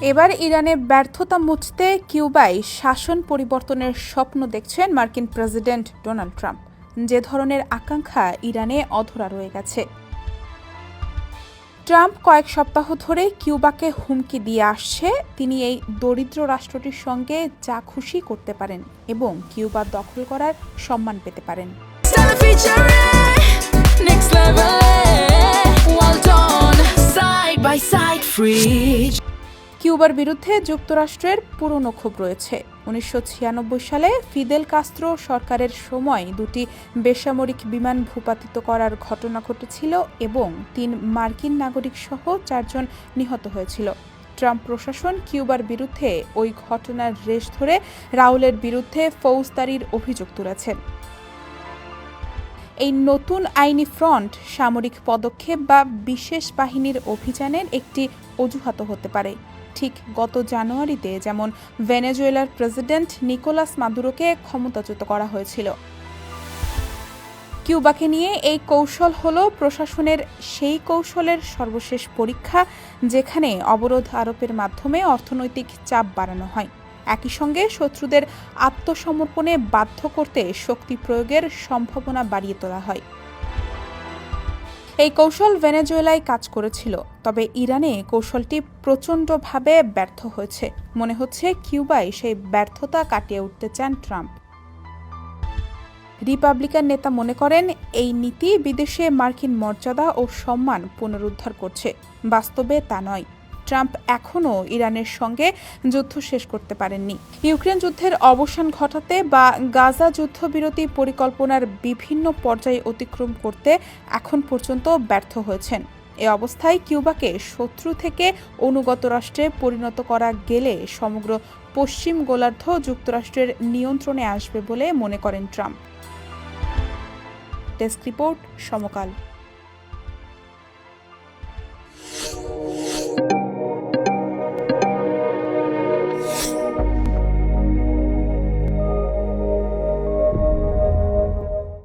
এবার ইরানে ব্যর্থতা মুছতে কিউবায় শাসন পরিবর্তনের স্বপ্ন দেখছেন মার্কিন প্রেসিডেন্ট ডোনাল্ড ট্রাম্প। যে ধরনের আকাঙ্ক্ষা ইরানে অধরা রয়ে গেছে। ট্রাম্প কয়েক সপ্তাহ ধরে কিউবাকে হুমকি দিয়ে আসছে তিনি এই দরিদ্র রাষ্ট্রটির সঙ্গে যা খুশি করতে পারেন এবং কিউবা দখল করার সম্মান পেতে পারেন। কিউবার বিরুদ্ধে যুক্তরাষ্ট্রের পুরনো ক্ষোভ রয়েছে। 1996 সালে ফিদেল কাস্ত্রো সরকারের সময় দুটি বেসামরিক বিমান ভূপাতিত করার ঘটনা ঘটেছিল এবং 3 মার্কিন নাগরিক সহ 4 জন নিহত হয়েছিল। ট্রাম্প প্রশাসন কিউবার বিরুদ্ধে ওই ঘটনার রেশ ধরে রাউলের বিরুদ্ধে ফৌজদারির অভিযোগ তুলেছেন। এই নতুন আইনি ফ্রন্ট সামরিক পদক্ষেপ বা বিশেষ বাহিনীর অভিযানের একটি অজুহাত হতে পারে। ঠিক গত জানুয়ারিতে যেমন ভেনেজুয়েলার প্রেসিডেন্ট নিকোলাস মাদুরোকে ক্ষমতাচ্যুত করা হয়েছিল। কিউবাকে নিয়ে এই কৌশল হলো প্রশাসনের সেই কৌশলের সর্বশেষ পরীক্ষা যেখানে অবরোধ আরোপের মাধ্যমে অর্থনৈতিক চাপ বাড়ানো হয়, একই সঙ্গে শত্রুদের আত্মসমর্পণে বাধ্য করতে শক্তি প্রয়োগের সম্ভাবনা বাড়িয়ে তোলা হয়। এই কৌশল ভেনেজুয়েলায় কাজ করেছিল, তবে ইরানে কৌশলটি প্রচণ্ডভাবে ব্যর্থ হয়েছে। মনে হচ্ছে কিউবায় সেই ব্যর্থতা কাটিয়ে উঠতে চান ট্রাম্প। রিপাবলিকান নেতা মনে করেন এই নীতি বিদেশে মার্কিন মর্যাদা ও সম্মান পুনরুদ্ধার করছে। বাস্তবে তা নয়। ট্রাম্প এখনও ইরানের সঙ্গে যুদ্ধ শেষ করতে পারেননি। ইউক্রেন যুদ্ধের অবসান ঘটাতে বা গাজা যুদ্ধবিরতি পরিকল্পনার বিভিন্ন পর্যায়ে অতিক্রম করতে এখন পর্যন্ত ব্যর্থ হয়েছেন। এ অবস্থায় কিউবাকে শত্রু থেকে অনুগত রাষ্ট্রে পরিণত করা গেলে সমগ্র পশ্চিম গোলার্ধ যুক্তরাষ্ট্রের নিয়ন্ত্রণে আসবে বলে মনে করেন ট্রাম্প। ডেস্ক রিপোর্ট, সমকাল।